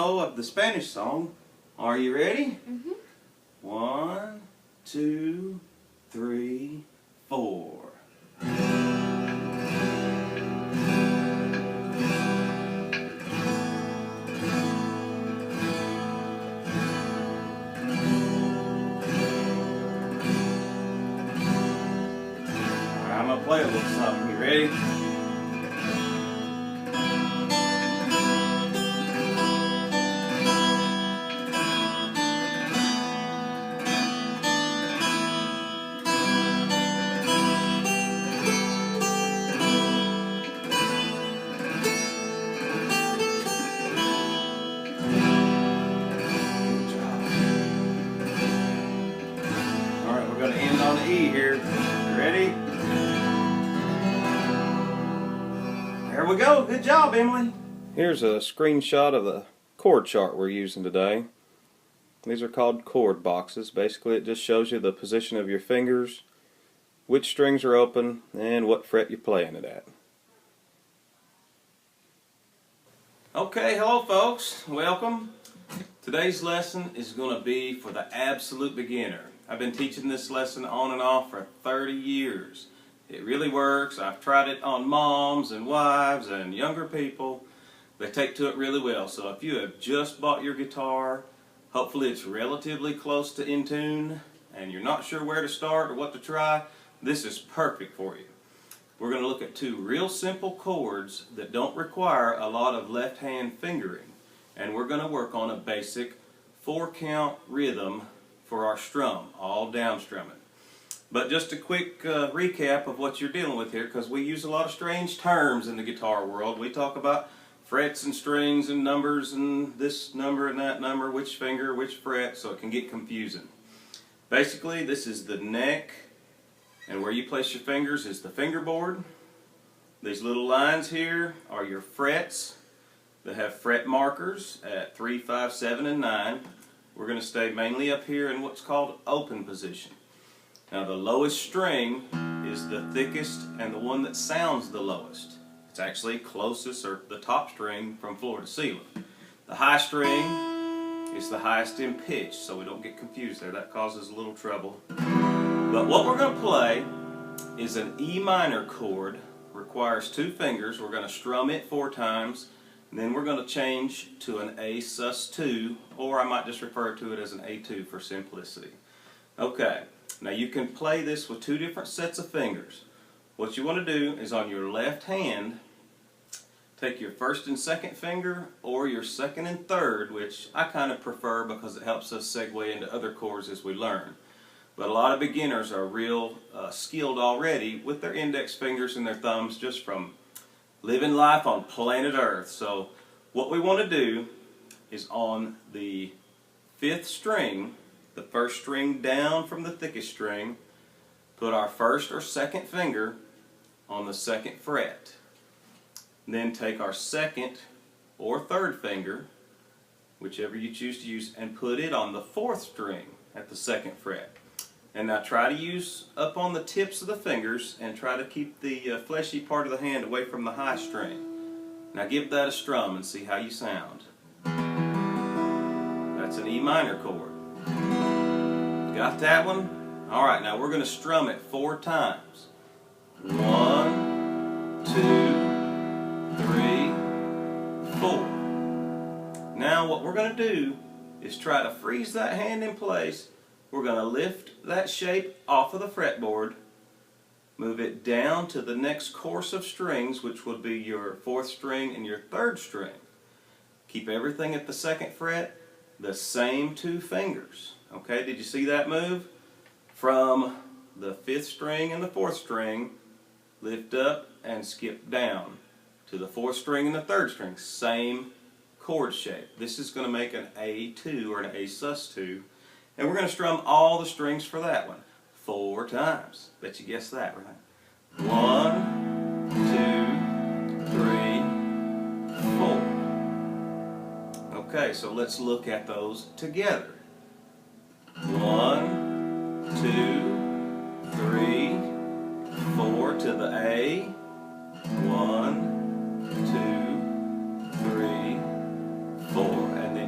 tempo of the Spanish song. Are you ready? Mm-hmm. 1, 2, 3, 4. I'm going to play a little something. You ready? Alright, we're going to end on the E here. You ready? There we go. Good job, Emily. Here's a screenshot of the chord chart we're using today. These are called chord boxes. Basically, it just shows you the position of your fingers, which strings are open, and what fret you're playing it at. Okay, hello folks. Welcome. Today's lesson is going to be for the absolute beginner. I've been teaching this lesson on and off for 30 years. It really works. I've tried it on moms and wives and younger people. They take to it really well. So if you have just bought your guitar, hopefully it's relatively close to in tune and you're not sure where to start or what to try, this is perfect for you. We're going to look at two real simple chords that don't require a lot of left hand fingering. And we're going to work on a basic 4-count rhythm for our strum, all down strumming. But just a quick recap of what you're dealing with here, because we use a lot of strange terms in the guitar world. We talk about frets and strings and numbers and this number and that number, which finger, which fret, so it can get confusing. Basically, this is the neck, and where you place your fingers is the fingerboard. These little lines here are your frets. They have fret markers at 3, 5, 7, and 9. We're going to stay mainly up here in what's called open position. Now the lowest string is the thickest and the one that sounds the lowest. It's actually closest, or the top string, from floor to ceiling. The high string is the highest in pitch, so we don't get confused there. That causes a little trouble. But what we're going to play is an E minor chord. Requires 2 fingers. We're going to strum it 4 times. And then we're going to change to an A sus2, or I might just refer to it as an A2 for simplicity. Okay, now you can play this with 2 different sets of fingers. What you want to do is on your left hand, take your first and second finger, or your second and third, which I kind of prefer because it helps us segue into other chords as we learn. But a lot of beginners are real skilled already with their index fingers and their thumbs just from living life on planet Earth. So what we want to do is on the 5th string, the first string down from the thickest string, put our first or second finger on the 2nd fret. Then take our 2nd or 3rd finger, whichever you choose to use, and put it on the 4th string at the 2nd fret. And now try to use up on the tips of the fingers and try to keep the fleshy part of the hand away from the high string. Now give that a strum and see how you sound. That's an E minor chord. Got that one? Alright, now we're going to strum it 4 times. 1, 2, 3, 4. Now what we're going to do is try to freeze that hand in place. We're going to lift that shape off of the fretboard, move it down to the next course of strings, which would be your 4th string and your 3rd string. Keep everything at the 2nd fret, the same 2 fingers. Okay, did you see that move? From the 5th string and the 4th string, lift up and skip down to the 4th string and the 3rd string. Same chord shape. This is going to make an A2 or an A sus2. And we're going to strum all the strings for that one 4 times. Bet you guessed that, right? 1, 2, 3, 4. Okay, so let's look at those together. 1, 2, 3, 4 to the A. 1, 2, 3, 4. And then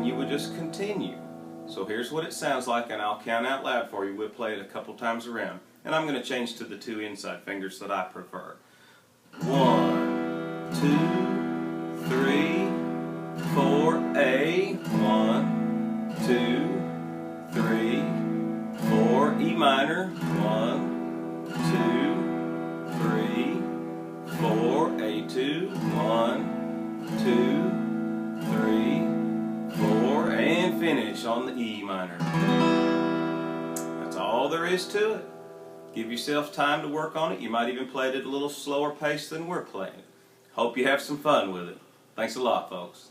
So here's what it sounds like, and I'll count out loud for you. We'll play it a couple times around. And I'm going to change to the two inside fingers that I prefer. 1, 2, 3, 4, A. 1, 2, 3, 4, E minor. 1, 2, 3, 4, A2. 1, 2, 3, 4, and finish on the E minor. That's all there is to it. Give yourself time to work on it. You might even play it at a little slower pace than we're playing. Hope you have some fun with it. Thanks a lot, folks.